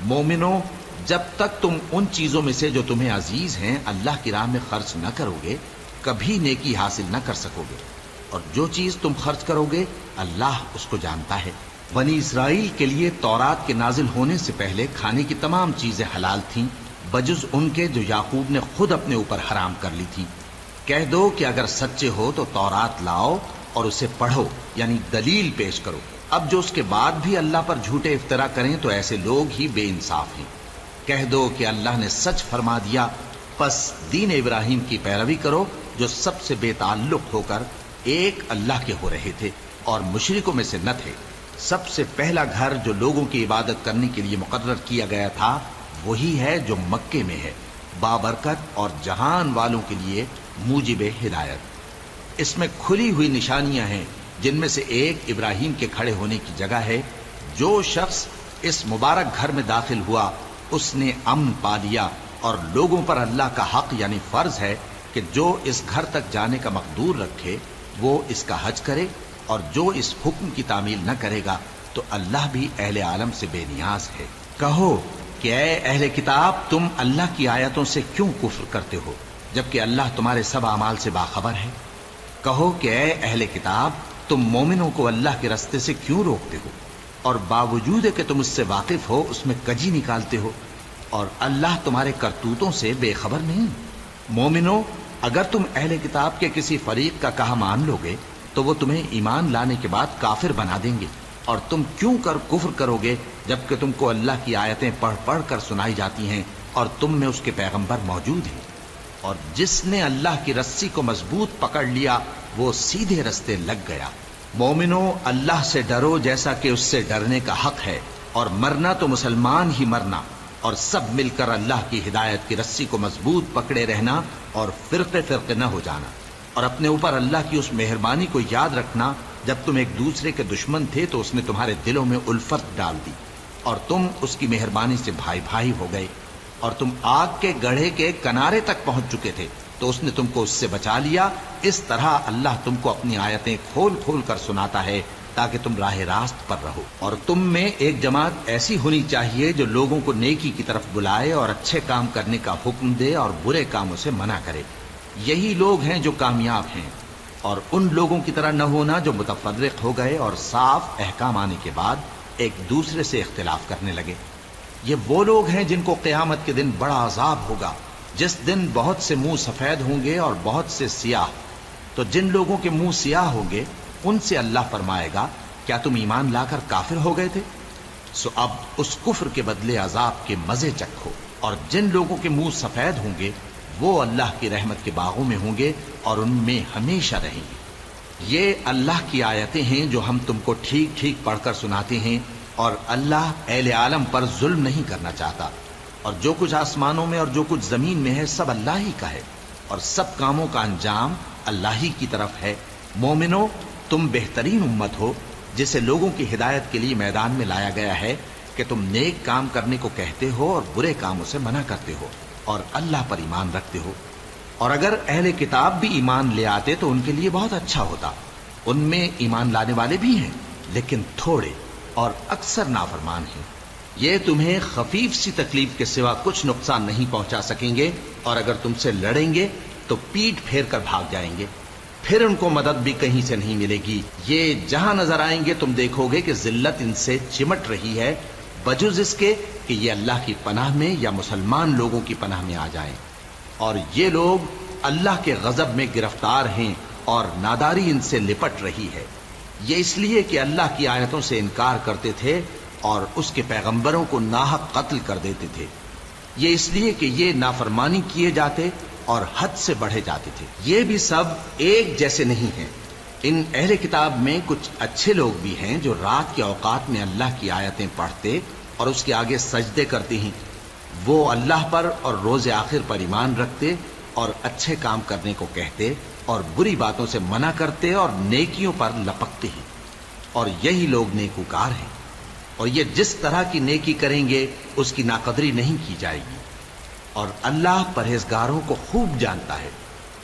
مومنو، جب تک تم ان چیزوں میں سے جو تمہیں عزیز ہیں اللہ کی راہ میں خرچ نہ کرو گے کبھی نیکی حاصل نہ کر سکو گے، اور جو چیز تم خرچ کرو گے اللہ اس کو جانتا ہے۔ بنی اسرائیل کے لیے تورات کے نازل ہونے سے پہلے کھانے کی تمام چیزیں حلال تھیں بجز ان کے جو یعقوب نے خود اپنے اوپر حرام کر لی تھی۔ کہہ دو کہ اگر سچے ہو تو تورات لاؤ اور اسے پڑھو، یعنی دلیل پیش کرو۔ اب جو اس کے بعد بھی اللہ پر جھوٹے افطرا کریں تو ایسے لوگ ہی بے انصاف ہیں۔ کہہ دو کہ اللہ نے سچ فرما دیا، پس دین ابراہیم کی پیروی کرو جو سب سے بے تعلق ہو کر ایک اللہ کے ہو رہے تھے اور مشرکوں میں سے نہ تھے۔ سب سے پہلا گھر جو لوگوں کی عبادت کرنے کے لیے مقرر کیا گیا تھا وہی ہے جو مکے میں ہے، بابرکت اور جہان والوں کے لیے موجب ہدایت۔ اس میں کھلی ہوئی نشانیاں ہیں جن میں سے ایک ابراہیم کے کھڑے ہونے کی جگہ ہے۔ جو شخص اس مبارک گھر میں داخل ہوا اس نے امن پا لیا، اور لوگوں پر اللہ کا حق یعنی فرض ہے کہ جو اس گھر تک جانے کا مقدور رکھے وہ اس کا حج کرے، اور جو اس حکم کی تعمیل نہ کرے گا تو اللہ بھی اہل عالم سے بے نیاز ہے۔ کہو کہ اے اہل کتاب، تم اللہ کی آیتوں سے کیوں کفر کرتے ہو جبکہ اللہ تمہارے سب اعمال سے باخبر ہے؟ کہو کہ اے اہل کتاب، تم مومنوں کو اللہ کے رستے سے کیوں روکتے ہو، اور باوجود کہ تم اس سے واقف ہو اس میں کجی نکالتے ہو، اور اللہ تمہارے کرتوتوں سے بے خبر نہیں؟ مومنو، اگر تم اہل کتاب کے کسی فریق کا کہا مان لو گے تو وہ تمہیں ایمان لانے کے بعد کافر بنا دیں گے، اور تم کیوں کر کفر کرو گے جبکہ تم کو اللہ کی آیتیں پڑھ پڑھ کر سنائی جاتی ہیں اور تم میں اس کے پیغمبر موجود ہیں۔ اور جس نے اللہ کی رسی کو مضبوط پکڑ لیا وہ سیدھے رستے لگ گیا۔ مومنو، اللہ سے ڈرو جیسا کہ اس سے ڈرنے کا حق ہے، اور مرنا تو مسلمان ہی مرنا، اور سب مل کر اللہ کی ہدایت کی رسی کو مضبوط پکڑے رہنا اور فرقے فرقے نہ ہو جانا، اور اپنے اوپر اللہ کی اس مہربانی کو یاد رکھنا جب تم ایک دوسرے کے دشمن تھے تو اس نے تمہارے دلوں میں الفت ڈال دی، اور تم اس کی مہربانی سے بھائی بھائی ہو گئے، اور تم آگ کے گڑھے کے کنارے تک پہنچ چکے تھے تو اس نے تم کو اس سے بچا لیا۔ اس طرح اللہ تم کو اپنی آیتیں کھول کھول کر سناتا ہے تاکہ تم راہ راست پر رہو۔ اور تم میں ایک جماعت ایسی ہونی چاہیے جو لوگوں کو نیکی کی طرف بلائے اور اچھے کام کرنے کا حکم دے اور برے کاموں سے منع کرے۔ یہی لوگ ہیں جو کامیاب ہیں، اور ان لوگوں کی طرح نہ ہونا جو متفرق ہو گئے اور صاف احکام آنے کے بعد ایک دوسرے سے اختلاف کرنے لگے۔ یہ وہ لوگ ہیں جن کو قیامت کے دن بڑا عذاب ہوگا، جس دن بہت سے منہ سفید ہوں گے اور بہت سے سیاہ۔ تو جن لوگوں کے منہ سیاہ ہوں گے ان سے اللہ فرمائے گا، کیا تم ایمان لا کر کافر ہو گئے تھے؟ سو اب اس کفر کے بدلے عذاب کے مزے چکھو۔ اور جن لوگوں کے منہ سفید ہوں گے وہ اللہ کی رحمت کے باغوں میں ہوں گے اور ان میں ہمیشہ رہیں گے۔ یہ اللہ کی آیتیں ہیں جو ہم تم کو ٹھیک ٹھیک پڑھ کر سناتے ہیں، اور اللہ اہل عالم پر ظلم نہیں کرنا چاہتا، اور جو کچھ آسمانوں میں اور جو کچھ زمین میں ہے سب اللہ ہی کا ہے، اور سب کاموں کا انجام اللہ ہی کی طرف ہے۔ مومنو، تم بہترین امت ہو جسے لوگوں کی ہدایت کے لیے میدان میں لایا گیا ہے کہ تم نیک کام کرنے کو کہتے ہو اور برے کاموں سے منع کرتے ہو، اور اللہ پر ایمان رکھتے ہو۔ اور اگر اہل کتاب بھی ایمان لے آتے تو ان کے لیے بہت اچھا ہوتا، ان میں ایمان لانے والے بھی ہیں لیکن تھوڑے اور اکثر نافرمان ہیں۔ یہ تمہیں خفیف سی تکلیف کے سوا کچھ نقصان نہیں پہنچا سکیں گے، اور اگر تم سے لڑیں گے تو پیٹ پھیر کر بھاگ جائیں گے، پھر ان کو مدد بھی کہیں سے نہیں ملے گی۔ یہ جہاں نظر آئیں گے تم دیکھو گے کہ ذلت ان سے چمٹ رہی ہے، بجز اس کے کہ یہ اللہ کی پناہ میں یا مسلمان لوگوں کی پناہ میں آ جائیں۔ اور یہ لوگ اللہ کے غضب میں گرفتار ہیں اور ناداری ان سے لپٹ رہی ہے۔ یہ اس لیے کہ اللہ کی آیتوں سے انکار کرتے تھے اور اس کے پیغمبروں کو ناحق قتل کر دیتے تھے۔ یہ اس لیے کہ یہ نافرمانی کیے جاتے اور حد سے بڑھے جاتے تھے۔ یہ بھی سب ایک جیسے نہیں ہیں۔ ان اہل کتاب میں کچھ اچھے لوگ بھی ہیں جو رات کے اوقات میں اللہ کی آیتیں پڑھتے اور اس کے آگے سجدے کرتے ہیں۔ وہ اللہ پر اور روز آخر پر ایمان رکھتے اور اچھے کام کرنے کو کہتے اور بری باتوں سے منع کرتے اور نیکیوں پر لپکتے ہیں، اور یہی لوگ نیکوکار ہیں۔ اور یہ جس طرح کی نیکی کریں گے اس کی ناقدری نہیں کی جائے گی، اور اللہ پرہیزگاروں کو خوب جانتا ہے۔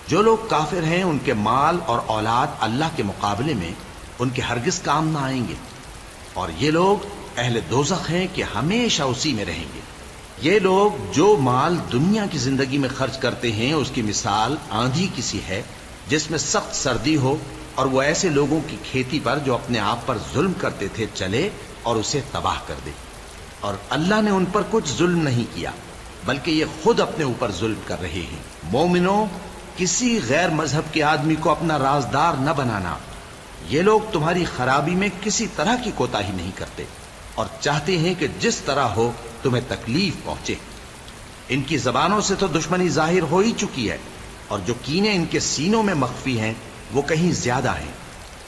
جو لوگ کافر ہیں ان کے مال اور اولاد اللہ کے مقابلے میں ان کے ہرگز کام نہ آئیں گے، اور یہ لوگ اہل دوزخ ہیں کہ ہمیشہ اسی میں رہیں گے۔ یہ لوگ جو مال دنیا کی زندگی میں خرچ کرتے ہیں اس کی مثال آندھی کسی ہے جس میں سخت سردی ہو اور وہ ایسے لوگوں کی کھیتی پر جو اپنے آپ پر ظلم کرتے تھے چلے اور اسے تباہ کر دے۔ اور اللہ نے ان پر کچھ ظلم نہیں کیا بلکہ یہ خود اپنے اوپر ظلم کر رہے ہیں۔ مومنوں، کسی غیر مذہب کے آدمی کو اپنا رازدار نہ بنانا۔ یہ لوگ تمہاری خرابی میں کسی طرح کی کوتاہی نہیں کرتے اور چاہتے ہیں کہ جس طرح ہو تمہیں تکلیف پہنچے۔ ان کی زبانوں سے تو دشمنی ظاہر ہو ہی چکی ہے اور جو کینے ان کے سینوں میں مخفی ہیں وہ کہیں زیادہ ہیں۔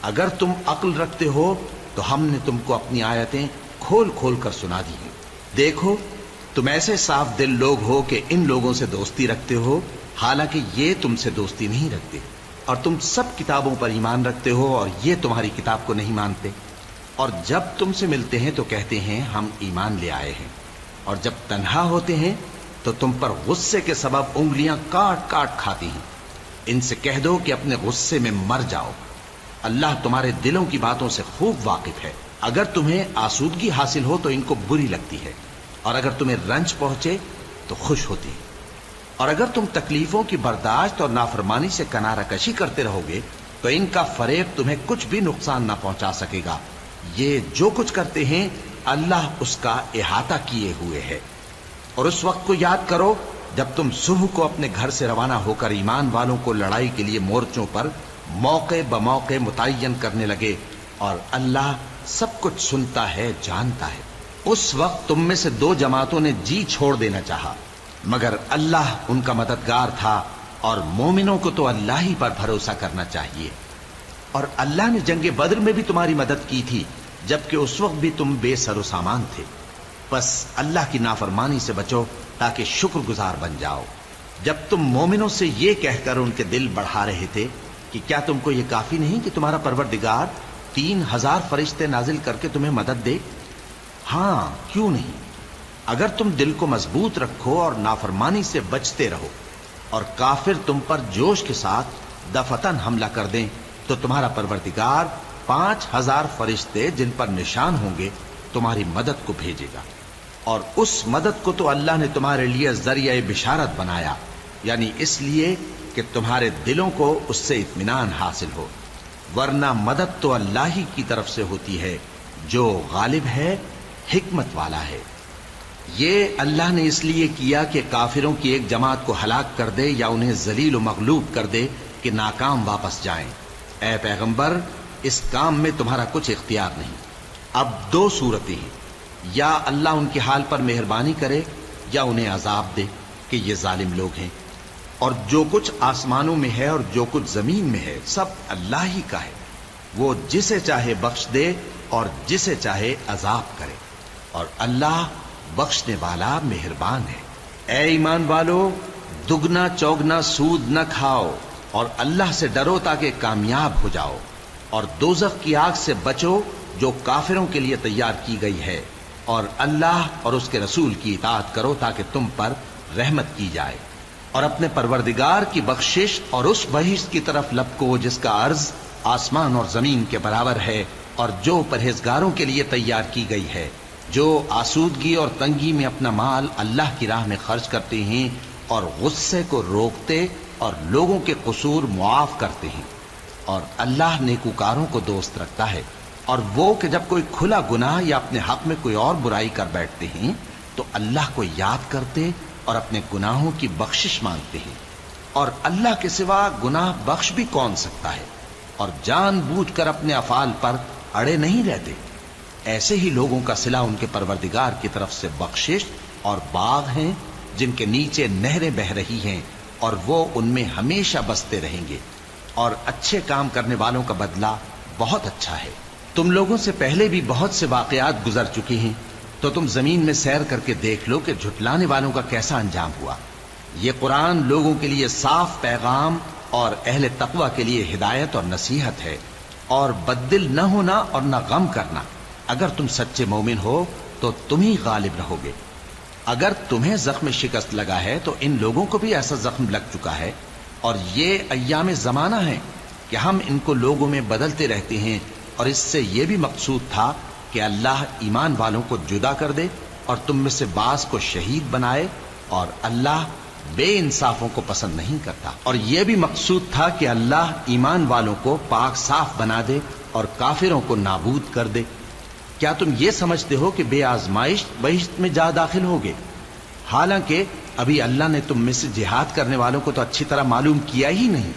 اگر تم عقل رکھتے ہو تو ہم نے تم کو اپنی آیتیں کھول کھول کر سنا دی ہیں۔ دیکھو، تم ایسے صاف دل لوگ ہو کہ ان لوگوں سے دوستی رکھتے ہو حالانکہ یہ تم سے دوستی نہیں رکھتے، اور تم سب کتابوں پر ایمان رکھتے ہو اور یہ تمہاری کتاب کو نہیں مانتے، اور جب تم سے ملتے ہیں تو کہتے ہیں ہم ایمان لے آئے ہیں، اور جب تنہا ہوتے ہیں تو تم پر غصے کے سبب انگلیاں کاٹ کاٹ کھاتی ہیں۔ ان سے کہہ دو کہ اپنے غصے میں مر جاؤ، اللہ تمہارے دلوں کی باتوں سے خوب واقف ہے۔ اگر تمہیں آسودگی حاصل ہو تو ان کو بری لگتی ہے، اور اگر تمہیں رنج پہنچے تو خوش ہوتی ہے، اور اگر تم تکلیفوں کی برداشت اور نافرمانی سے کنارہ کشی کرتے رہو گے تو ان کا فریب تمہیں کچھ بھی نقصان نہ پہنچا سکے گا۔ یہ جو کچھ کرتے ہیں اللہ اس کا احاطہ کیے ہوئے ہے۔ اور اس وقت کو یاد کرو جب تم صبح کو اپنے گھر سے روانہ ہو کر ایمان والوں کو لڑائی کے لیے مورچوں پر موقع بموقع متعین کرنے لگے، اور اللہ سب کچھ سنتا ہے، جانتا ہے۔ اس وقت تم میں سے دو جماعتوں نے جی چھوڑ دینا چاہا، مگر اللہ ان کا مددگار تھا، اور مومنوں کو تو اللہ ہی پر بھروسہ کرنا چاہیے۔ اور اللہ نے جنگ بدر میں بھی تمہاری مدد کی تھی جبکہ اس وقت بھی تم بے سر و سامان تھے۔ بس اللہ کی نافرمانی سے بچو تاکہ شکر گزار بن جاؤ۔ جب تم مومنوں سے یہ کہہ کر ان کے دل بڑھا رہے تھے کہ کیا تم کو یہ کافی نہیں کہ تمہارا پروردگار 3000 فرشتے نازل کر کے تمہیں مدد دے؟ ہاں، کیوں نہیں؟ اگر تم دل کو مضبوط رکھو اور نافرمانی سے بچتے رہو اور کافر تم پر جوش کے ساتھ دفتن حملہ کر دیں تو تمہارا پروردگار 5000 فرشتے جن پر نشان ہوں گے تمہاری مدد کو بھیجے گا، اور اس مدد کو تو اللہ نے تمہارے لیے ذریعہ بشارت بنایا، یعنی اس لیے کہ تمہارے دلوں کو اس سے اطمینان حاصل ہو، ورنہ مدد تو اللہ ہی کی طرف سے ہوتی ہے جو غالب ہے، حکمت والا ہے۔ یہ اللہ نے اس لیے کیا کہ کافروں کی ایک جماعت کو ہلاک کر دے یا انہیں ذلیل و مغلوب کر دے کہ ناکام واپس جائیں۔ اے پیغمبر، اس کام میں تمہارا کچھ اختیار نہیں۔ اب دو صورتیں ہیں، یا اللہ ان کے حال پر مہربانی کرے یا انہیں عذاب دے کہ یہ ظالم لوگ ہیں، اور جو کچھ آسمانوں میں ہے اور جو کچھ زمین میں ہے سب اللہ ہی کا ہے، وہ جسے چاہے بخش دے اور جسے چاہے عذاب کرے، اور اللہ بخشنے والا مہربان ہے۔ اے ایمان والو، دگنا چوگنا سود نہ کھاؤ اور اللہ سے ڈرو تاکہ کامیاب ہو جاؤ، اور دوزخ کی آگ سے بچو جو کافروں کے لیے تیار کی گئی ہے، اور اللہ اور اس کے رسول کی اطاعت کرو تاکہ تم پر رحمت کی جائے، اور اپنے پروردگار کی بخشش اور اس بہشت کی طرف لپکو جس کا عرض آسمان اور زمین کے برابر ہے، اور جو پرہیزگاروں کے لیے تیار کی گئی ہے، جو آسودگی اور تنگی میں اپنا مال اللہ کی راہ میں خرچ کرتے ہیں اور غصے کو روکتے اور لوگوں کے قصور معاف کرتے ہیں، اور اللہ نیکوکاروں کو دوست رکھتا ہے۔ اور وہ کہ جب کوئی کھلا گناہ یا اپنے حق میں کوئی اور برائی کر بیٹھتے ہیں تو اللہ کو یاد کرتے اور اپنے گناہوں کی بخشش مانگتے ہیں، اور اللہ کے سوا گناہ بخش بھی کون سکتا ہے، اور جان بوجھ کر اپنے افعال پر اڑے نہیں رہتے۔ ایسے ہی لوگوں کا صلہ ان کے پروردگار کی طرف سے بخشش اور باغ ہیں جن کے نیچے نہریں بہہ رہی ہیں، اور وہ ان میں ہمیشہ بستے رہیں گے، اور اچھے کام کرنے والوں کا بدلہ بہت اچھا ہے۔ تم لوگوں سے پہلے بھی بہت سے واقعات گزر چکے ہیں، تو تم زمین میں سیر کر کے دیکھ لو کہ جھٹلانے والوں کا کیسا انجام ہوا۔ یہ قرآن لوگوں کے لیے صاف پیغام اور اہل تقوی کے لیے ہدایت اور نصیحت ہے، اور بددل نہ ہونا اور نہ غم کرنا۔ اگر تم سچے مومن ہو تو تم ہی غالب رہو گے۔ اگر تمہیں زخم شکست لگا ہے تو ان لوگوں کو بھی ایسا زخم لگ چکا ہے، اور یہ ایام زمانہ ہے کہ ہم ان کو لوگوں میں بدلتے رہتے ہیں، اور اس سے یہ بھی مقصود تھا کہ کہ اللہ ایمان والوں کو جدا کر دے اور تم میں سے بعض کو شہید بنائے، اور اللہ بے انصافوں کو پسند نہیں کرتا۔ اور یہ بھی مقصود تھا کہ اللہ ایمان والوں کو پاک صاف بنا دے اور کافروں کو نابود کر دے۔ کیا تم یہ سمجھتے ہو کہ بے آزمائش بہشت میں جا داخل ہوگے؟ حالانکہ ابھی اللہ نے تم میں سے جہاد کرنے والوں کو تو اچھی طرح معلوم کیا ہی نہیں،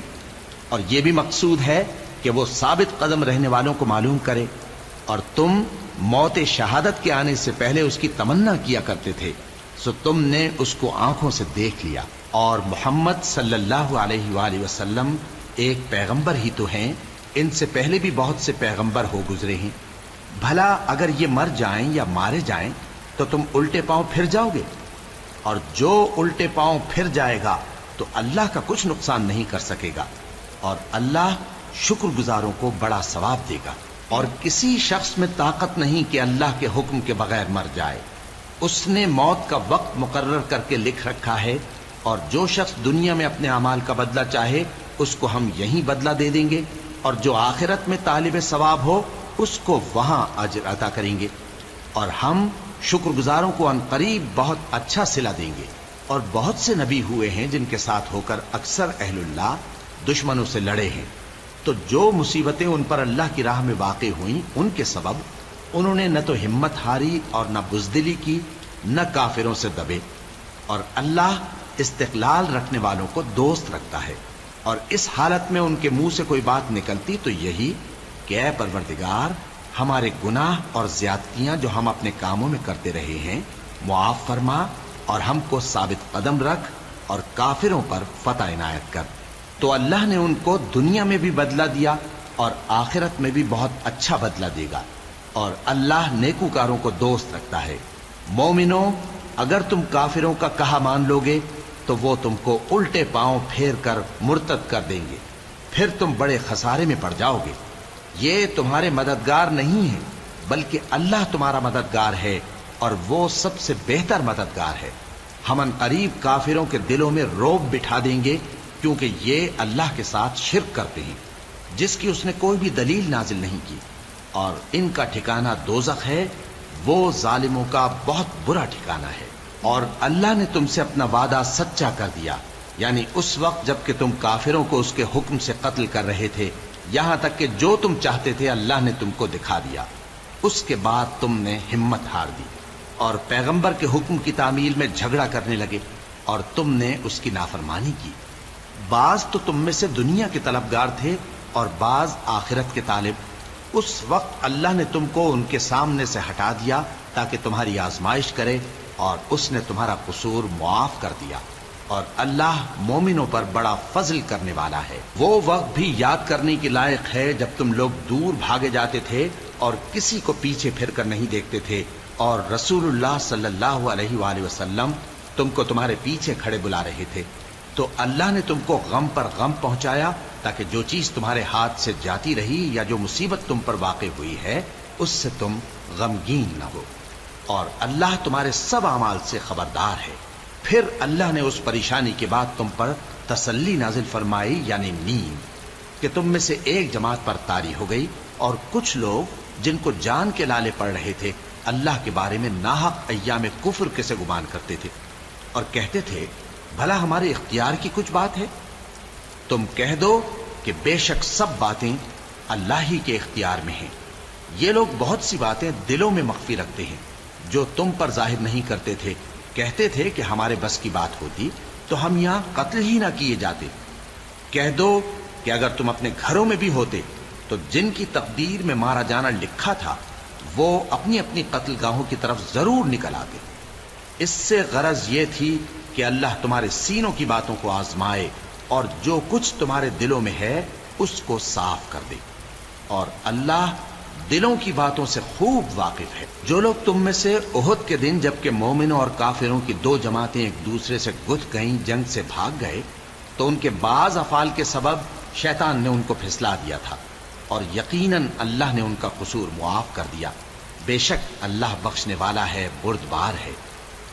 اور یہ بھی مقصود ہے کہ وہ ثابت قدم رہنے والوں کو معلوم کرے۔ اور تم موت شہادت کے آنے سے پہلے اس کی تمنا کیا کرتے تھے، سو تم نے اس کو آنکھوں سے دیکھ لیا۔ اور محمد صلی اللہ علیہ وآلہ وسلم ایک پیغمبر ہی تو ہیں، ان سے پہلے بھی بہت سے پیغمبر ہو گزرے ہیں۔ بھلا اگر یہ مر جائیں یا مارے جائیں تو تم الٹے پاؤں پھر جاؤ گے؟ اور جو الٹے پاؤں پھر جائے گا تو اللہ کا کچھ نقصان نہیں کر سکے گا، اور اللہ شکر گزاروں کو بڑا ثواب دے گا۔ اور کسی شخص میں طاقت نہیں کہ اللہ کے حکم کے بغیر مر جائے، اس نے موت کا وقت مقرر کر کے لکھ رکھا ہے، اور جو شخص دنیا میں اپنے اعمال کا بدلہ چاہے اس کو ہم یہیں بدلہ دے دیں گے، اور جو آخرت میں طالب ثواب ہو اس کو وہاں اجر عطا کریں گے، اور ہم شکر گزاروں کو عنقریب بہت اچھا صلہ دیں گے۔ اور بہت سے نبی ہوئے ہیں جن کے ساتھ ہو کر اکثر اہل اللہ دشمنوں سے لڑے ہیں، تو جو مصیبتیں ان پر اللہ کی راہ میں واقع ہوئیں ان کے سبب انہوں نے نہ تو ہمت ہاری اور نہ بزدلی کی، نہ کافروں سے دبے۔ اور اللہ استقلال رکھنے والوں کو دوست رکھتا ہے، اور اس حالت میں ان کے منہ سے کوئی بات نکلتی تو یہی کہ اے پروردگار، ہمارے گناہ اور زیادتیاں جو ہم اپنے کاموں میں کرتے رہے ہیں معاف فرما، اور ہم کو ثابت قدم رکھ، اور کافروں پر فتح عنایت کر۔ تو اللہ نے ان کو دنیا میں بھی بدلہ دیا اور آخرت میں بھی بہت اچھا بدلہ دے گا، اور اللہ نیکوکاروں کو دوست رکھتا ہے۔ مومنوں، اگر تم کافروں کا کہا مان لوگے تو وہ تم کو الٹے پاؤں پھیر کر مرتد کر دیں گے، پھر تم بڑے خسارے میں پڑ جاؤ گے۔ یہ تمہارے مددگار نہیں ہیں بلکہ اللہ تمہارا مددگار ہے، اور وہ سب سے بہتر مددگار ہے۔ ہم ان قریب کافروں کے دلوں میں رعب بٹھا دیں گے، کیونکہ یہ اللہ کے ساتھ شرک کرتے ہیں جس کی اس نے کوئی بھی دلیل نازل نہیں کی، اور ان کا ٹھکانہ دوزخ ہے، وہ ظالموں کا بہت برا ٹھکانہ ہے۔ اور اللہ نے تم سے اپنا وعدہ سچا کر دیا، یعنی اس وقت جب کہ تم کافروں کو اس کے حکم سے قتل کر رہے تھے، یہاں تک کہ جو تم چاہتے تھے اللہ نے تم کو دکھا دیا۔ اس کے بعد تم نے ہمت ہار دی اور پیغمبر کے حکم کی تعمیل میں جھگڑا کرنے لگے، اور تم نے اس کی نافرمانی کی۔ بعض تو تم میں سے دنیا کے طلبگار تھے اور بعض آخرت کے طالب۔ اس وقت اللہ نے تم کو ان کے سامنے سے ہٹا دیا تاکہ تمہاری آزمائش کرے، اور اس نے تمہارا قصور معاف کر دیا، اور اللہ مومنوں پر بڑا فضل کرنے والا ہے۔ وہ وقت بھی یاد کرنے کے لائق ہے جب تم لوگ دور بھاگے جاتے تھے اور کسی کو پیچھے پھر کر نہیں دیکھتے تھے، اور رسول اللہ صلی اللہ علیہ وآلہ وسلم تم کو تمہارے پیچھے کھڑے بلا رہے تھے، تو اللہ نے تم کو غم پر غم پہنچایا تاکہ جو چیز تمہارے ہاتھ سے جاتی رہی یا جو مصیبت تم پر واقع ہوئی ہے اس سے تم غمگین نہ ہو، اور اللہ تمہارے سب اعمال سے خبردار ہے۔ پھر اللہ نے اس پریشانی کے بعد تم پر تسلی نازل فرمائی، یعنی نیند، کہ تم میں سے ایک جماعت پر طاری ہو گئی، اور کچھ لوگ جن کو جان کے لالے پڑ رہے تھے اللہ کے بارے میں ناحق ایام کفر کے سے گمان کرتے تھے، اور کہتے تھے بھلا ہمارے اختیار کی کچھ بات ہے؟ تم کہہ دو کہ بے شک سب باتیں اللہ ہی کے اختیار میں ہیں۔ یہ لوگ بہت سی باتیں دلوں میں مخفی رکھتے ہیں جو تم پر ظاہر نہیں کرتے تھے۔ کہتے تھے کہ ہمارے بس کی بات ہوتی تو ہم یہاں قتل ہی نہ کیے جاتے۔ کہہ دو کہ اگر تم اپنے گھروں میں بھی ہوتے تو جن کی تقدیر میں مارا جانا لکھا تھا وہ اپنی اپنی قتل گاہوں کی طرف ضرور نکل آتے۔ اس سے غرض یہ تھی کہ اللہ تمہارے سینوں کی باتوں کو آزمائے اور جو کچھ تمہارے دلوں میں ہے اس کو صاف کر دے، اور اللہ دلوں کی باتوں سے خوب واقف ہے۔ جو لوگ تم میں سے احد کے دن جبکہ مومنوں اور کافروں کی دو جماعتیں ایک دوسرے سے گتھ گئیں جنگ سے بھاگ گئے تو ان کے بعض افعال کے سبب شیطان نے ان کو پھسلا دیا تھا، اور یقیناً اللہ نے ان کا قصور معاف کر دیا۔ بے شک اللہ بخشنے والا ہے، بردبار ہے۔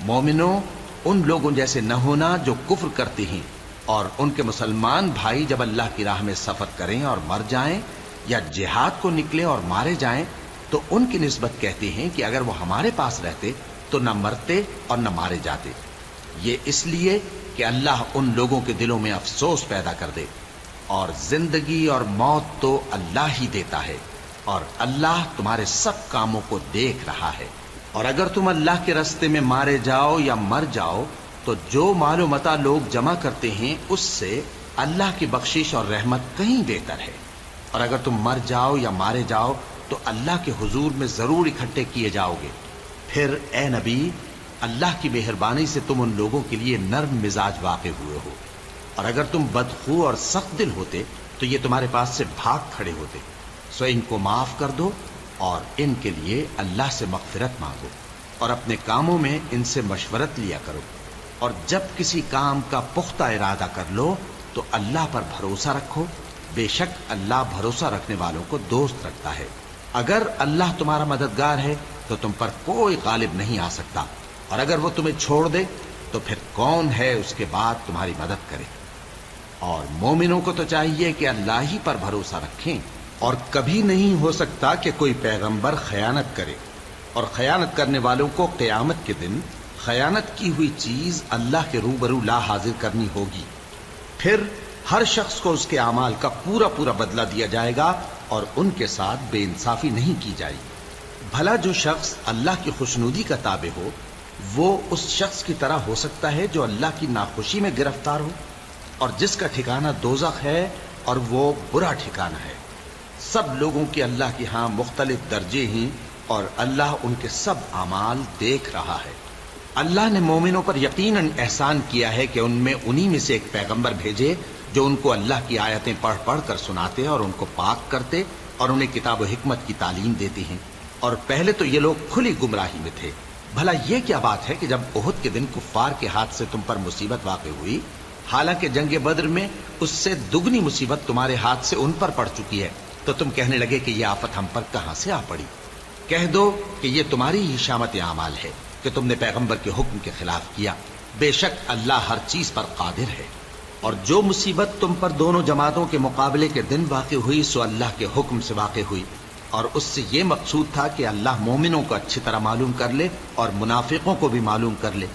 مومنوں، ان لوگوں جیسے نہ ہونا جو کفر کرتے ہیں، اور ان کے مسلمان بھائی جب اللہ کی راہ میں سفر کریں اور مر جائیں یا جہاد کو نکلے اور مارے جائیں تو ان کی نسبت کہتے ہیں کہ اگر وہ ہمارے پاس رہتے تو نہ مرتے اور نہ مارے جاتے، یہ اس لیے کہ اللہ ان لوگوں کے دلوں میں افسوس پیدا کر دے، اور زندگی اور موت تو اللہ ہی دیتا ہے، اور اللہ تمہارے سب کاموں کو دیکھ رہا ہے۔ اور اگر تم اللہ کے راستے میں مارے جاؤ یا مر جاؤ تو جو مال و متاع لوگ جمع کرتے ہیں اس سے اللہ کی بخشش اور رحمت کہیں بہتر ہے، اور اگر تم مر جاؤ یا مارے جاؤ تو اللہ کے حضور میں ضرور اکٹھے کیے جاؤ گے۔ پھر اے نبی، اللہ کی مہربانی سے تم ان لوگوں کے لیے نرم مزاج واقع ہوئے ہو، اور اگر تم بدخو اور سخت دل ہوتے تو یہ تمہارے پاس سے بھاگ کھڑے ہوتے، سو ان کو معاف کر دو اور ان کے لیے اللہ سے مغفرت مانگو، اور اپنے کاموں میں ان سے مشورت لیا کرو، اور جب کسی کام کا پختہ ارادہ کر لو تو اللہ پر بھروسہ رکھو، بے شک اللہ بھروسہ رکھنے والوں کو دوست رکھتا ہے۔ اگر اللہ تمہارا مددگار ہے تو تم پر کوئی غالب نہیں آ سکتا، اور اگر وہ تمہیں چھوڑ دے تو پھر کون ہے اس کے بعد تمہاری مدد کرے۔ اور مومنوں کو تو چاہیے کہ اللہ ہی پر بھروسہ رکھیں، اور کبھی نہیں ہو سکتا کہ کوئی پیغمبر خیانت کرے، اور خیانت کرنے والوں کو قیامت کے دن خیانت کی ہوئی چیز اللہ کے روبرو لا حاضر کرنی ہوگی، پھر ہر شخص کو اس کے اعمال کا پورا پورا بدلہ دیا جائے گا، اور ان کے ساتھ بے انصافی نہیں کی جائے گی۔ بھلا جو شخص اللہ کی خوشنودی کا تابع ہو وہ اس شخص کی طرح ہو سکتا ہے جو اللہ کی ناخوشی میں گرفتار ہو، اور جس کا ٹھکانہ دوزخ ہے اور وہ برا ٹھکانہ ہے۔ سب لوگوں کے اللہ کے ہاں مختلف درجے ہیں، اور اللہ ان کے سب اعمال دیکھ رہا ہے۔ اللہ نے مومنوں پر یقیناً احسان کیا ہے کہ ان میں انہی میں سے ایک پیغمبر بھیجے جو ان کو اللہ کی آیتیں پڑھ پڑھ کر سناتے اور ان کو پاک کرتے اور انہیں کتاب و حکمت کی تعلیم دیتے ہیں، اور پہلے تو یہ لوگ کھلی گمراہی میں تھے۔ بھلا یہ کیا بات ہے کہ جب احد کے دن کفار کے ہاتھ سے تم پر مصیبت واقع ہوئی، حالانکہ جنگ بدر میں اس سے دگنی مصیبت تمہارے ہاتھ سے ان پر پڑ چکی ہے، تو تم کہنے لگے کہ یہ آفت ہم پر کہاں سے آ پڑی؟ کہہ دو کہ یہ تمہاری ہی شامت اعمال ہے کہ تم نے پیغمبر کے حکم کے خلاف کیا، بے شک اللہ ہر چیز پر قادر ہے۔ اور جو مصیبت تم پر دونوں جماعتوں کے مقابلے کے دن واقع ہوئی سو اللہ کے حکم سے واقع ہوئی، اور اس سے یہ مقصود تھا کہ اللہ مومنوں کو اچھی طرح معلوم کر لے اور منافقوں کو بھی معلوم کر لے۔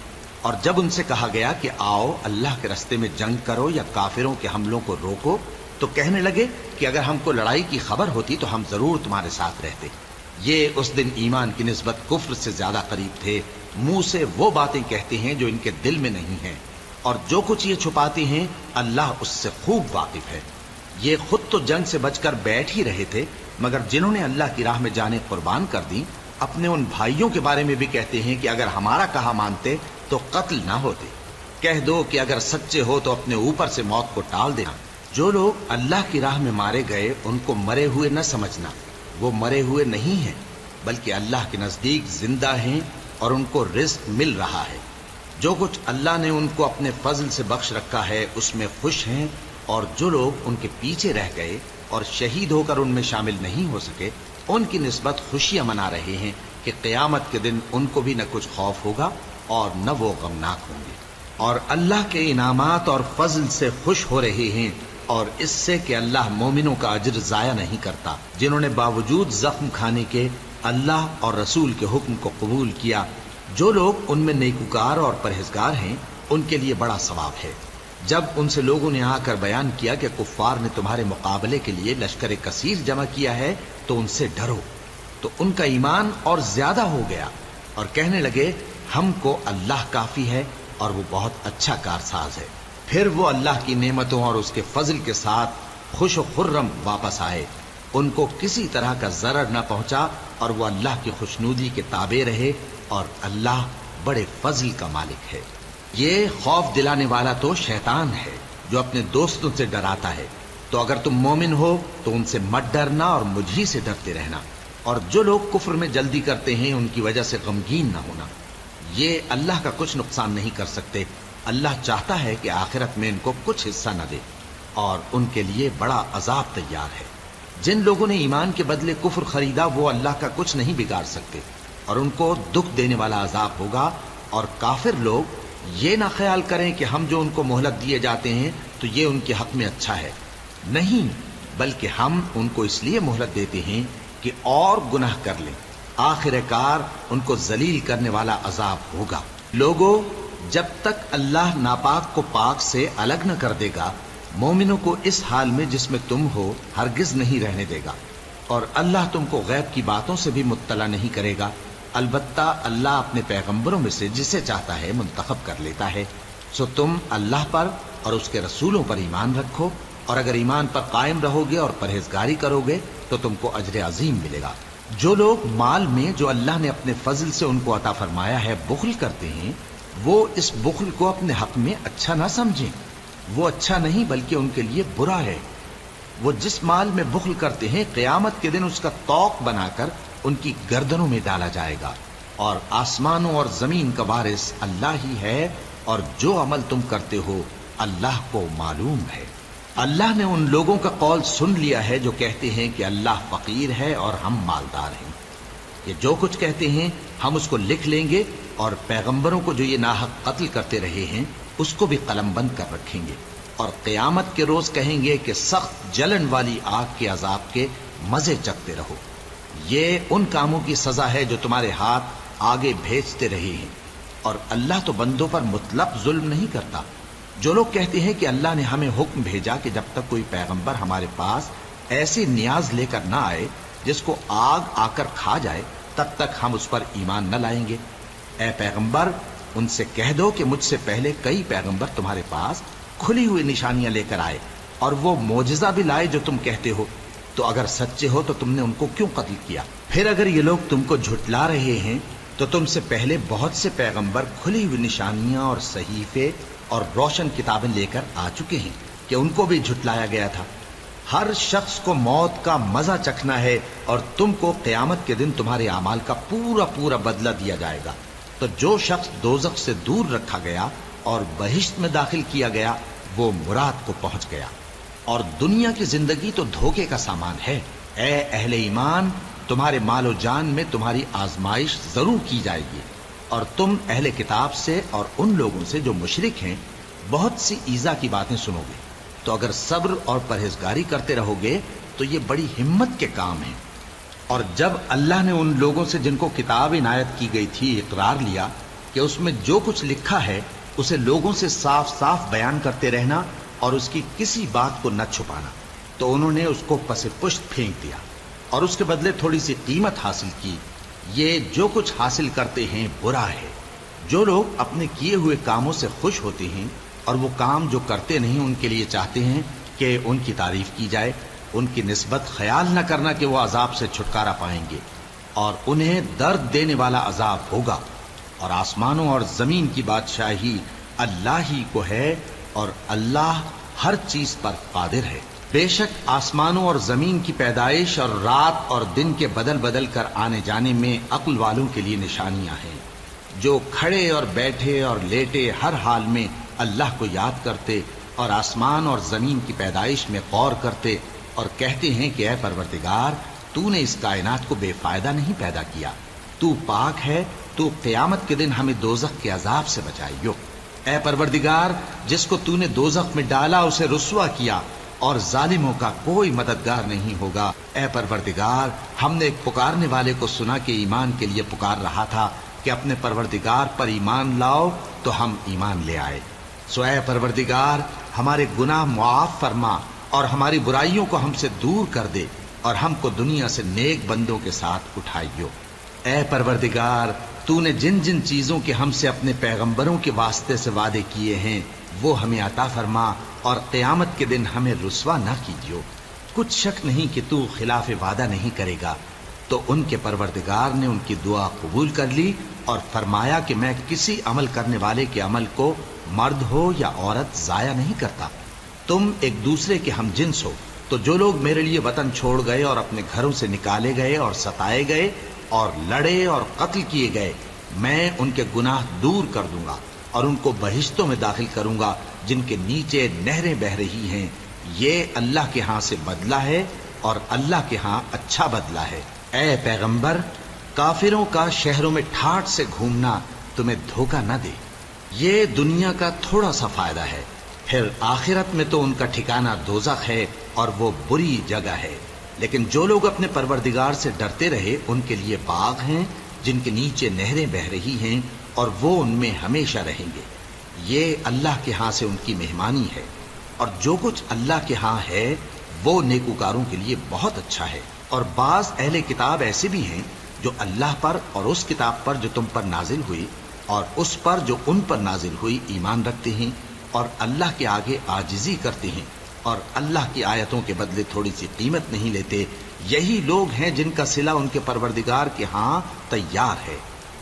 اور جب ان سے کہا گیا کہ آؤ اللہ کے راستے میں جنگ کرو یا کافروں کے حملوں کو روکو، تو کہنے لگے کہ اگر ہم کو لڑائی کی خبر ہوتی تو ہم ضرور تمہارے ساتھ رہتے۔ یہ اس دن ایمان کی نسبت کفر سے زیادہ قریب تھے، منہ سے وہ باتیں کہتے ہیں جو ان کے دل میں نہیں ہیں، اور جو کچھ یہ چھپاتے ہیں اللہ اس سے خوب واقف ہے۔ یہ خود تو جنگ سے بچ کر بیٹھ ہی رہے تھے، مگر جنہوں نے اللہ کی راہ میں جانیں قربان کر دی اپنے ان بھائیوں کے بارے میں بھی کہتے ہیں کہ اگر ہمارا کہا مانتے تو قتل نہ ہوتے۔ کہہ دو کہ اگر سچے ہو تو اپنے اوپر سے موت کو ٹال دینا۔ جو لوگ اللہ کی راہ میں مارے گئے ان کو مرے ہوئے نہ سمجھنا، وہ مرے ہوئے نہیں ہیں بلکہ اللہ کے نزدیک زندہ ہیں اور ان کو رزق مل رہا ہے۔ جو کچھ اللہ نے ان کو اپنے فضل سے بخش رکھا ہے اس میں خوش ہیں، اور جو لوگ ان کے پیچھے رہ گئے اور شہید ہو کر ان میں شامل نہیں ہو سکے ان کی نسبت خوشیاں منا رہے ہیں کہ قیامت کے دن ان کو بھی نہ کچھ خوف ہوگا اور نہ وہ غمناک ہوں گے، اور اللہ کے انعامات اور فضل سے خوش ہو رہے ہیں، اور اس سے کہ اللہ مومنوں کا اجر ضائع نہیں کرتا جنہوں نے باوجود زخم کھانے کے اللہ اور رسول کے حکم کو قبول کیا۔ جو لوگ ان میں نیکوکار اور پرہیزگار ہیں ان کے لیے بڑا ثواب ہے۔ جب ان سے لوگوں نے آ کر بیان کیا کہ کفار نے تمہارے مقابلے کے لیے لشکر کثیر جمع کیا ہے تو ان سے ڈرو، تو ان کا ایمان اور زیادہ ہو گیا، اور کہنے لگے ہم کو اللہ کافی ہے اور وہ بہت اچھا کارساز ہے۔ پھر وہ اللہ کی نعمتوں اور اس کے فضل کے ساتھ خوش و خرم واپس آئے، ان کو کسی طرح کا ضرر نہ پہنچا، اور وہ اللہ کی خوشنودی کے تابع رہے، اور اللہ بڑے فضل کا مالک ہے۔ یہ خوف دلانے والا تو شیطان ہے جو اپنے دوستوں سے ڈراتا ہے، تو اگر تم مومن ہو تو ان سے مت ڈرنا اور مجھ ہی سے ڈرتے رہنا، اور جو لوگ کفر میں جلدی کرتے ہیں ان کی وجہ سے غمگین نہ ہونا، یہ اللہ کا کچھ نقصان نہیں کر سکتے۔ اللہ چاہتا ہے کہ آخرت میں ان کو کچھ حصہ نہ دے، اور ان کے لیے بڑا عذاب تیار ہے۔ جن لوگوں نے ایمان کے بدلے کفر خریدا وہ اللہ کا کچھ نہیں بگاڑ سکتے، اور ان کو دکھ دینے والا عذاب ہوگا۔ اور کافر لوگ یہ نہ خیال کریں کہ ہم جو ان کو مہلت دیے جاتے ہیں تو یہ ان کے حق میں اچھا ہے، نہیں، بلکہ ہم ان کو اس لیے مہلت دیتے ہیں کہ اور گناہ کر لیں، آخر کار ان کو ذلیل کرنے والا عذاب ہوگا۔ لوگوں، جب تک اللہ ناپاک کو پاک سے الگ نہ کر دے گا، مومنوں کو اس حال میں جس میں تم ہو ہرگز نہیں رہنے دے گا، اور اللہ تم کو غیب کی باتوں سے بھی مطلع نہیں کرے گا۔ البتہ اللہ اپنے پیغمبروں میں سے جسے چاہتا ہے منتخب کر لیتا ہے۔ سو تم اللہ پر اور اس کے رسولوں پر ایمان رکھو، اور اگر ایمان پر قائم رہو گے اور پرہیزگاری کرو گے تو تم کو اجر عظیم ملے گا۔ جو لوگ مال میں جو اللہ نے اپنے فضل سے ان کو عطا فرمایا ہے بخل کرتے ہیں، وہ اس بخل کو اپنے حق میں اچھا نہ سمجھیں، وہ اچھا نہیں بلکہ ان کے لیے برا ہے۔ وہ جس مال میں بخل کرتے ہیں قیامت کے دن اس کا طوق بنا کر ان کی گردنوں میں ڈالا جائے گا، اور آسمانوں اور زمین کا وارث اللہ ہی ہے، اور جو عمل تم کرتے ہو اللہ کو معلوم ہے۔ اللہ نے ان لوگوں کا قول سن لیا ہے جو کہتے ہیں کہ اللہ فقیر ہے اور ہم مالدار ہیں۔ یہ جو کچھ کہتے ہیں ہم اس کو لکھ لیں گے، اور پیغمبروں کو جو یہ ناحق قتل کرتے رہے ہیں اس کو بھی قلم بند کر رکھیں گے، اور قیامت کے روز کہیں گے کہ سخت جلن والی آگ کے عذاب کے مزے چکھتے رہو۔ یہ ان کاموں کی سزا ہے جو تمہارے ہاتھ آگے بھیجتے رہے ہیں، اور اللہ تو بندوں پر مطلق ظلم نہیں کرتا۔ جو لوگ کہتے ہیں کہ اللہ نے ہمیں حکم بھیجا کہ جب تک کوئی پیغمبر ہمارے پاس ایسی نیاز لے کر نہ آئے جس کو آگ آ کر کھا جائے تب تک ہم اس پر ایمان نہ لائیں گے، اے پیغمبر ان سے کہہ دو کہ مجھ سے پہلے کئی پیغمبر تمہارے پاس کھلی ہوئی نشانیاں لے کر آئے، اور وہ معجزہ بھی لائے جو تم کہتے ہو، تو اگر سچے ہو تو تم نے ان کو کیوں قتل کیا؟ پھر اگر یہ لوگ تم کو جھٹلا رہے ہیں تو تم سے پہلے بہت سے پیغمبر کھلی ہوئی نشانیاں اور صحیفے اور روشن کتابیں لے کر آ چکے ہیں کہ ان کو بھی جھٹلایا گیا تھا۔ ہر شخص کو موت کا مزہ چکھنا ہے، اور تم کو قیامت کے دن تمہارے اعمال کا پورا پورا بدلہ دیا جائے گا۔ تو جو شخص دوزخ سے دور رکھا گیا اور بہشت میں داخل کیا گیا وہ مراد کو پہنچ گیا، اور دنیا کی زندگی تو دھوکے کا سامان ہے۔ اے اہل ایمان، تمہارے مال و جان میں تمہاری آزمائش ضرور کی جائے گی، اور تم اہل کتاب سے اور ان لوگوں سے جو مشرک ہیں بہت سی ایذا کی باتیں سنو گے، تو اگر صبر اور پرہیزگاری کرتے رہو گے تو یہ بڑی ہمت کے کام ہیں۔ اور جب اللہ نے ان لوگوں سے جن کو کتاب عنایت کی گئی تھی اقرار لیا کہ اس میں جو کچھ لکھا ہے اسے لوگوں سے صاف صاف بیان کرتے رہنا اور اس کی کسی بات کو نہ چھپانا، تو انہوں نے اس کو پس پشت پھینک دیا اور اس کے بدلے تھوڑی سی قیمت حاصل کی۔ یہ جو کچھ حاصل کرتے ہیں برا ہے۔ جو لوگ اپنے کیے ہوئے کاموں سے خوش ہوتے ہیں اور وہ کام جو کرتے نہیں ان کے لیے چاہتے ہیں کہ ان کی تعریف کی جائے، ان کی نسبت خیال نہ کرنا کہ وہ عذاب سے چھٹکارا پائیں گے، اور انہیں درد دینے والا عذاب ہوگا۔ اور آسمانوں اور زمین کی بادشاہی اللہ ہی کو ہے، اور اللہ ہر چیز پر قادر ہے۔ بے شک آسمانوں اور زمین کی پیدائش اور رات اور دن کے بدل بدل کر آنے جانے میں عقل والوں کے لیے نشانیاں ہیں، جو کھڑے اور بیٹھے اور لیٹے ہر حال میں اللہ کو یاد کرتے اور آسمان اور زمین کی پیدائش میں غور کرتے اور کہتے ہیں کہ اے پروردگار، تو نے اس کائنات کو بے فائدہ نہیں پیدا کیا، تو پاک ہے، تو قیامت کے دن ہمیں دوزخ کے عذاب سے بچائیو۔ اے پروردگار، جس کو تو نے دوزخ میں ڈالا اسے رسوا کیا، اور ظالموں کا کوئی مددگار نہیں ہوگا۔ اے پروردگار، ہم نے ایک پکارنے والے کو سنا کہ ایمان کے لیے پکار رہا تھا کہ اپنے پروردگار پر ایمان لاؤ، تو ہم ایمان لے آئے۔ سو اے پروردگار، ہمارے گناہ معاف فرما اور ہماری برائیوں کو ہم سے دور کر دے، اور ہم کو دنیا سے نیک بندوں کے ساتھ اٹھائیو۔ اے پروردگار، تو نے جن جن چیزوں کے ہم سے اپنے پیغمبروں کے واسطے سے وعدے کیے ہیں وہ ہمیں عطا فرما، اور قیامت کے دن ہمیں رسوا نہ کیجیو۔ کچھ شک نہیں کہ تو خلاف وعدہ نہیں کرے گا۔ تو ان کے پروردگار نے ان کی دعا قبول کر لی اور فرمایا کہ میں کسی عمل کرنے والے کے عمل کو مرد ہو یا عورت ضائع نہیں کرتا۔ تم ایک دوسرے کے ہم جنس ہو، تو جو لوگ میرے لیے وطن چھوڑ گئے اور اپنے گھروں سے نکالے گئے اور ستائے گئے اور لڑے اور قتل کیے گئے، میں ان کے گناہ دور کر دوں گا اور ان کو بہشتوں میں داخل کروں گا جن کے نیچے نہریں بہہ رہی ہیں۔ یہ اللہ کے ہاں سے بدلہ ہے، اور اللہ کے ہاں اچھا بدلہ ہے۔ اے پیغمبر، کافروں کا شہروں میں ٹھاٹھ سے گھومنا تمہیں دھوکہ نہ دے۔ یہ دنیا کا تھوڑا سا فائدہ ہے، پھر آخرت میں تو ان کا ٹھکانہ دوزخ ہے، اور وہ بری جگہ ہے۔ لیکن جو لوگ اپنے پروردگار سے ڈرتے رہے ان کے لیے باغ ہیں جن کے نیچے نہریں بہ رہی ہیں اور وہ ان میں ہمیشہ رہیں گے. یہ اللہ کے ہاں سے ان کی مہمانی ہے، اور جو کچھ اللہ کے ہاں ہے وہ نیکوکاروں کے لیے بہت اچھا ہے. اور بعض اہل کتاب ایسے بھی ہیں جو اللہ پر اور اس کتاب پر جو تم پر نازل ہوئی اور اس پر جو ان پر نازل ہوئی ایمان رکھتے ہیں، اور اللہ کے آگے عاجزی کرتے ہیں، اور اللہ کی آیتوں کے بدلے تھوڑی سی قیمت نہیں لیتے. یہی لوگ ہیں جن کا صلہ ان کے پروردگار کے ہاں تیار ہے،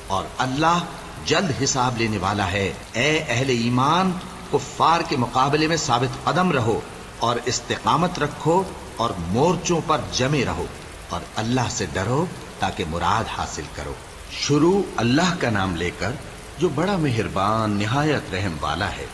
اور اللہ جلد حساب لینے والا ہے. اے اہل ایمان، کفار کے مقابلے میں ثابت قدم رہو اور استقامت رکھو اور مورچوں پر جمے رہو، اور اللہ سے ڈرو تاکہ مراد حاصل کرو. شروع اللہ کا نام لے کر جو بڑا مہربان نہایت رحم والا ہے.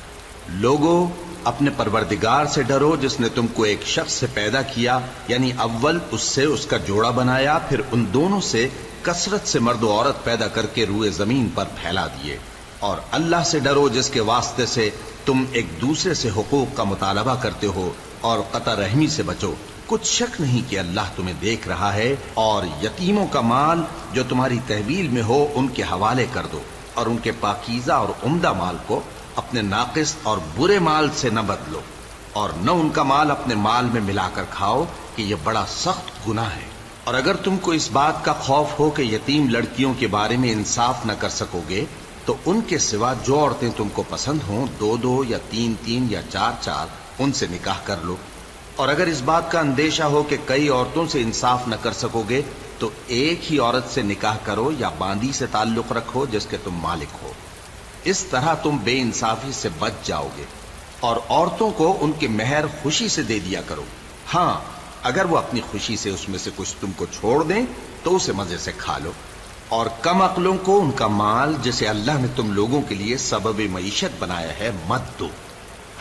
لوگوں، اپنے پروردگار سے ڈرو جس نے تم کو ایک شخص سے پیدا کیا، یعنی اول اس سے اس کا جوڑا بنایا، پھر ان دونوں سے کثرت سے مرد و عورت پیدا کر کے روئے زمین پر پھیلا دیے. اور اللہ سے ڈرو جس کے واسطے سے تم ایک دوسرے سے حقوق کا مطالبہ کرتے ہو، اور قطع رحمی سے بچو. کچھ شک نہیں کہ اللہ تمہیں دیکھ رہا ہے. اور یتیموں کا مال جو تمہاری تحویل میں ہو ان کے حوالے کر دو، اور ان کے پاکیزہ اور عمدہ مال کو اپنے ناقص اور برے مال سے نہ بدلو، اور نہ ان کا مال اپنے مال میں ملا کر کھاؤ کہ یہ بڑا سخت گناہ ہے. اور اگر تم کو اس بات کا خوف ہو کہ یتیم لڑکیوں کے بارے میں انصاف نہ کر سکو گے تو ان کے سوا جو عورتیں تم کو پسند ہوں، 2 یا 3 یا 4 ان سے نکاح کر لو. اور اگر اس بات کا اندیشہ ہو کہ کئی عورتوں سے انصاف نہ کر سکو گے تو ایک ہی عورت سے نکاح کرو یا باندی سے تعلق رکھو جس کے تم مالک ہو. اس طرح تم بے انصافی سے بچ جاؤ گے. اور عورتوں کو ان کے مہر خوشی سے دے دیا کرو. ہاں، اگر وہ اپنی خوشی سے اس میں سے کچھ تم کو چھوڑ دیں تو اسے مزے سے کھا لو. اور کم عقلوں کو ان کا مال جسے اللہ نے تم لوگوں کے لیے سبب معیشت بنایا ہے مت دو.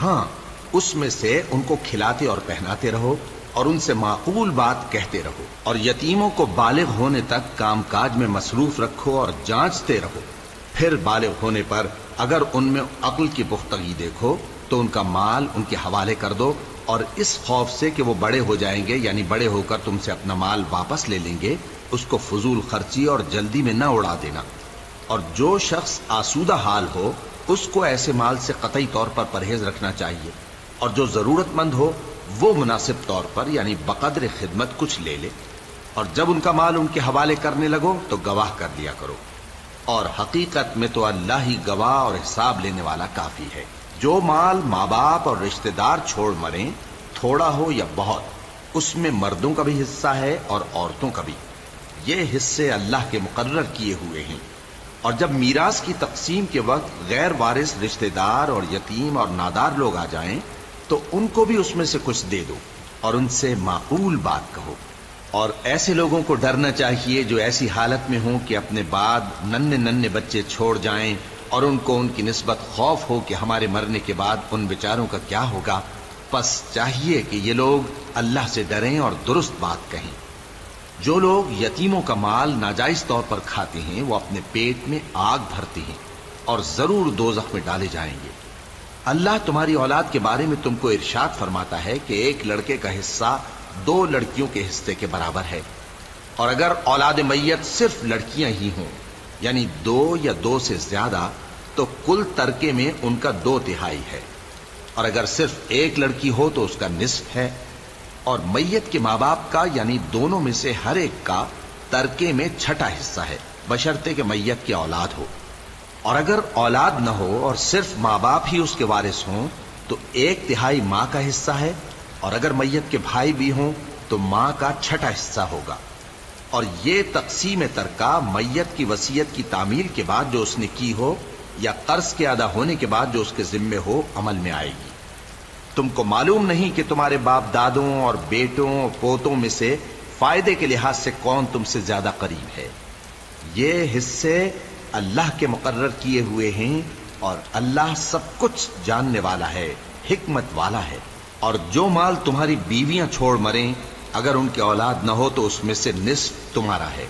ہاں، اس میں سے ان کو کھلاتے اور پہناتے رہو اور ان سے معقول بات کہتے رہو. اور یتیموں کو بالغ ہونے تک کام کاج میں مصروف رکھو اور جانچتے رہو. پھر بالغ ہونے پر اگر ان میں عقل کی پختگی دیکھو تو ان کا مال ان کے حوالے کر دو، اور اس خوف سے کہ وہ بڑے ہو جائیں گے، یعنی بڑے ہو کر تم سے اپنا مال واپس لے لیں گے، اس کو فضول خرچی اور جلدی میں نہ اڑا دینا. اور جو شخص آسودہ حال ہو اس کو ایسے مال سے قطعی طور پر پرہیز رکھنا چاہیے. اور جو ضرورت مند ہو وہ مناسب طور پر یعنی بقدر خدمت کچھ لے لے. اور جب ان کا مال ان کے حوالے کرنے لگو تو گواہ کر دیا کرو. اور حقیقت میں تو اللہ ہی گواہ اور حساب لینے والا کافی ہے. جو مال ماں باپ اور رشتہ دار چھوڑ مریں، تھوڑا ہو یا بہت، اس میں مردوں کا بھی حصہ ہے اور عورتوں کا بھی. یہ حصے اللہ کے مقرر کیے ہوئے ہیں. اور جب میراث کی تقسیم کے وقت غیر وارث رشتہ دار اور یتیم اور نادار لوگ آ جائیں تو ان کو بھی اس میں سے کچھ دے دو اور ان سے معقول بات کہو. اور ایسے لوگوں کو ڈرنا چاہیے جو ایسی حالت میں ہوں کہ اپنے بعد ننھے بچے چھوڑ جائیں اور ان کو ان کی نسبت خوف ہو کہ ہمارے مرنے کے بعد ان بیچاروں کا کیا ہوگا. پس چاہیے کہ یہ لوگ اللہ سے ڈریں اور درست بات کہیں. جو لوگ یتیموں کا مال ناجائز طور پر کھاتے ہیں وہ اپنے پیٹ میں آگ بھرتے ہیں اور ضرور دوزخ میں ڈالے جائیں گے. اللہ تمہاری اولاد کے بارے میں تم کو ارشاد فرماتا ہے کہ ایک لڑکے کا حصہ 2 لڑکیوں کے حصے کے برابر ہے. اور اگر اولاد میت صرف لڑکیاں ہی ہوں یعنی 2 یا 2 سے زیادہ تو کل ترکے میں ان کا 2/3 ہے. اور اگر صرف ایک لڑکی ہو تو اس کا نصف ہے. اور میت کے ماں باپ کا یعنی دونوں میں سے ہر ایک کا ترکے میں 6واں حصہ ہے بشرطے کہ میت کی اولاد ہو. اور اگر اولاد نہ ہو اور صرف ماں باپ ہی اس کے وارث ہوں تو 1/3 ماں کا حصہ ہے. اور اگر میت کے بھائی بھی ہوں تو ماں کا 6واں حصہ ہوگا. اور یہ تقسیم ترکہ میت کی وصیت کی تعمیل کے بعد جو اس نے کی ہو یا قرض کے ادا ہونے کے بعد جو اس کے ذمے ہو عمل میں آئے گی. تم کو معلوم نہیں کہ تمہارے باپ دادوں اور بیٹوں اور پوتوں میں سے فائدے کے لحاظ سے کون تم سے زیادہ قریب ہے. یہ حصے اللہ کے مقرر کیے ہوئے ہیں اور اللہ سب کچھ جاننے والا ہے، حکمت والا ہے. اور جو مال تمہاری بیویاں چھوڑ مریں اگر ان کی اولاد نہ ہو تو اس میں سے نصف تمہارا ہے.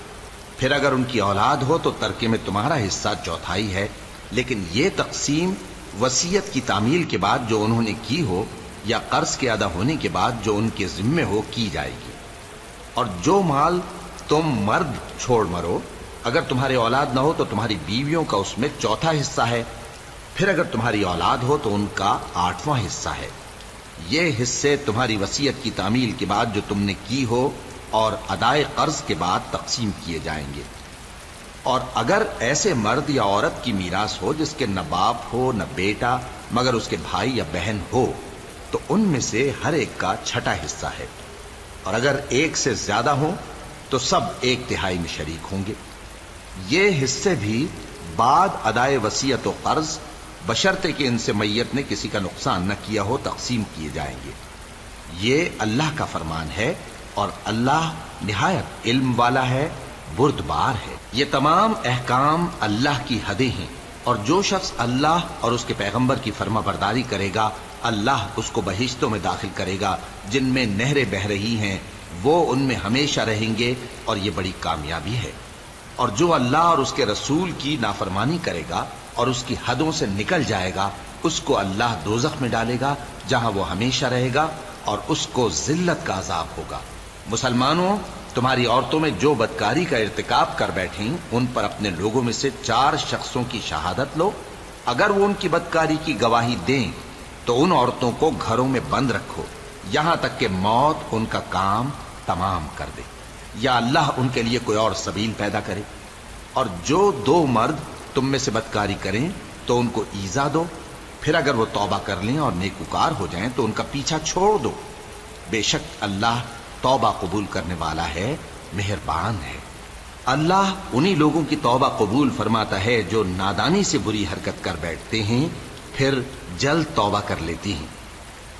پھر اگر ان کی اولاد ہو تو ترکے میں تمہارا حصہ 1/4 ہے. لیکن یہ تقسیم وصیت کی تعمیل کے بعد جو انہوں نے کی ہو یا قرض کے ادا ہونے کے بعد جو ان کے ذمے ہو کی جائے گی. اور جو مال تم مرد چھوڑ مرو، اگر تمہاری اولاد نہ ہو تو تمہاری بیویوں کا اس میں چوتھا حصہ ہے، پھر اگر تمہاری اولاد ہو تو ان کا 8واں حصہ ہے۔ یہ حصے تمہاری وصیت کی تعمیل کے بعد جو تم نے کی ہو اور ادائے قرض کے بعد تقسیم کیے جائیں گے۔ اور اگر ایسے مرد یا عورت کی میراث ہو جس کے نہ باپ ہو نہ بیٹا مگر اس کے بھائی یا بہن ہو، تو ان میں سے ہر ایک کا چھٹا حصہ ہے، اور اگر ایک سے زیادہ ہوں تو سب 1/3 میں شریک ہوں گے۔ یہ حصے بھی بعد ادائے وصیت و قرض بشرطے کہ ان سے میت نے کسی کا نقصان نہ کیا ہو تقسیم کیے جائیں گے۔ یہ اللہ کا فرمان ہے، اور اللہ نہایت علم والا ہے، بردبار ہے۔ یہ تمام احکام اللہ کی حدیں ہیں، اور جو شخص اللہ اور اس کے پیغمبر کی فرما برداری کرے گا، اللہ اس کو بہشتوں میں داخل کرے گا جن میں نہریں بہہ رہی ہیں، وہ ان میں ہمیشہ رہیں گے، اور یہ بڑی کامیابی ہے۔ اور جو اللہ اور اس کے رسول کی نافرمانی کرے گا اور اس کی حدوں سے نکل جائے گا، اس کو اللہ دوزخ میں ڈالے گا جہاں وہ ہمیشہ رہے گا، اور اس کو ذلت کا عذاب ہوگا۔ مسلمانوں، تمہاری عورتوں میں جو بدکاری کا ارتکاب کر بیٹھیں ان پر اپنے لوگوں میں سے 4 شخصوں کی شہادت لو۔ اگر وہ ان کی بدکاری کی گواہی دیں تو ان عورتوں کو گھروں میں بند رکھو یہاں تک کہ موت ان کا کام تمام کر دے، یا اللہ ان کے لیے کوئی اور سبیل پیدا کرے۔ اور جو 2 مرد تم میں سے بدکاری کریں تو ان کو ایذا دو، پھر اگر وہ توبہ کر لیں اور نیکوکار ہو جائیں تو ان کا پیچھا چھوڑ دو۔ بے شک اللہ توبہ قبول کرنے والا ہے، مہربان ہے۔ اللہ انہی لوگوں کی توبہ قبول فرماتا ہے جو نادانی سے بری حرکت کر بیٹھتے ہیں پھر جلد توبہ کر لیتی ہیں۔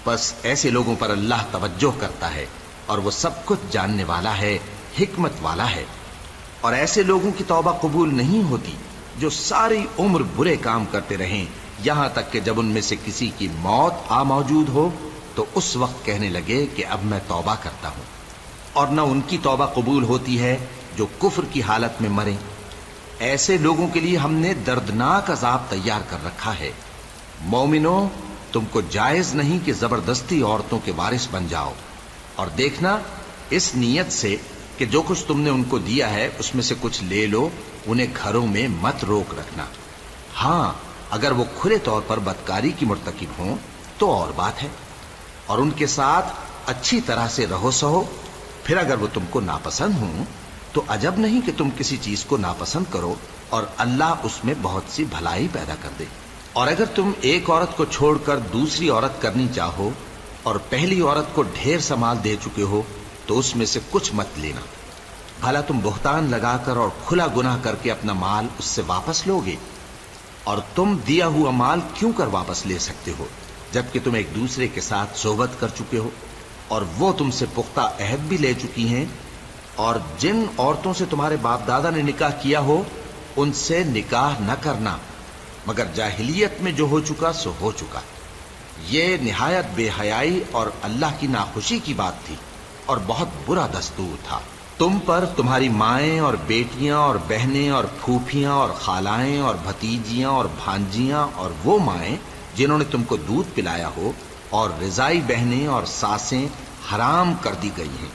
بس ایسے لوگوں پر اللہ توجہ کرتا ہے، اور وہ سب کچھ جاننے والا ہے، حکمت والا ہے۔ اور ایسے لوگوں کی توبہ قبول نہیں ہوتی جو ساری عمر برے کام کرتے رہیں، یہاں تک کہ جب ان میں سے کسی کی موت آ موجود ہو تو اس وقت کہنے لگے کہ اب میں توبہ کرتا ہوں۔ اور نہ ان کی توبہ قبول ہوتی ہے جو کفر کی حالت میں مریں۔ ایسے لوگوں کے لیے ہم نے دردناک عذاب تیار کر رکھا ہے۔ مومنوں، تم کو جائز نہیں کہ زبردستی عورتوں کے وارث بن جاؤ، اور دیکھنا اس نیت سے کہ جو کچھ تم نے ان کو دیا ہے اس میں سے کچھ لے لو، انہیں گھروں میں مت روک رکھنا۔ ہاں، اگر وہ کھلے طور پر بدکاری کی مرتکب ہوں تو اور بات ہے، اور ان کے ساتھ اچھی طرح سے رہو سہو۔ پھر اگر وہ تم کو ناپسند ہوں تو عجب نہیں کہ تم کسی چیز کو ناپسند کرو، اور اللہ اس میں بہت سی بھلائی پیدا کر دے۔ اور اگر تم ایک عورت کو چھوڑ کر دوسری عورت کرنی چاہو اور پہلی عورت کو ڈھیر سا مال دے چکے ہو تو اس میں سے کچھ مت لینا، بھلا تم بہتان لگا کر اور کھلا گناہ کر کے اپنا مال اس سے واپس لو گے؟ اور تم دیا ہوا مال کیوں کر واپس لے سکتے ہو جبکہ تم ایک دوسرے کے ساتھ صحبت کر چکے ہو، اور وہ تم سے پختہ عہد بھی لے چکی ہیں؟ اور جن عورتوں سے تمہارے باپ دادا نے نکاح کیا ہو ان سے نکاح نہ کرنا مگر جاہلیت میں جو ہو چکا سو ہو چکا۔ یہ نہایت بے حیائی اور اللہ کی ناخوشی کی بات تھی، اور بہت برا دستور تھا۔ تم پر تمہاری مائیں اور بیٹیاں اور بہنیں اور پھوپھیاں اور خالائیں اور بھتیجیاں اور بھانجیاں اور وہ مائیں جنہوں نے تم کو دودھ پلایا ہو اور رضائی بہنیں اور ساسیں حرام کر دی گئی ہیں،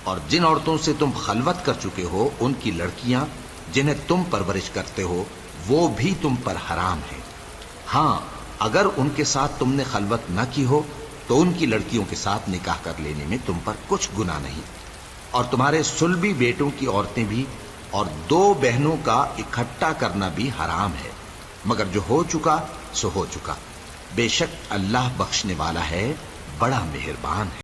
اور جن عورتوں سے تم خلوت کر چکے ہو ان کی لڑکیاں جنہیں تم پرورش کرتے ہو وہ بھی تم پر حرام ہیں۔ ہاں، اگر ان کے ساتھ تم نے خلوت نہ کی ہو تو ان کی لڑکیوں کے ساتھ نکاح کر لینے میں تم پر کچھ گناہ نہیں۔ اور تمہارے صلبی بیٹوں کی عورتیں بھی اور 2 بہنوں کا اکٹھا کرنا بھی حرام ہے، مگر جو ہو چکا سو ہو چکا۔ بے شک اللہ بخشنے والا ہے، بڑا مہربان ہے۔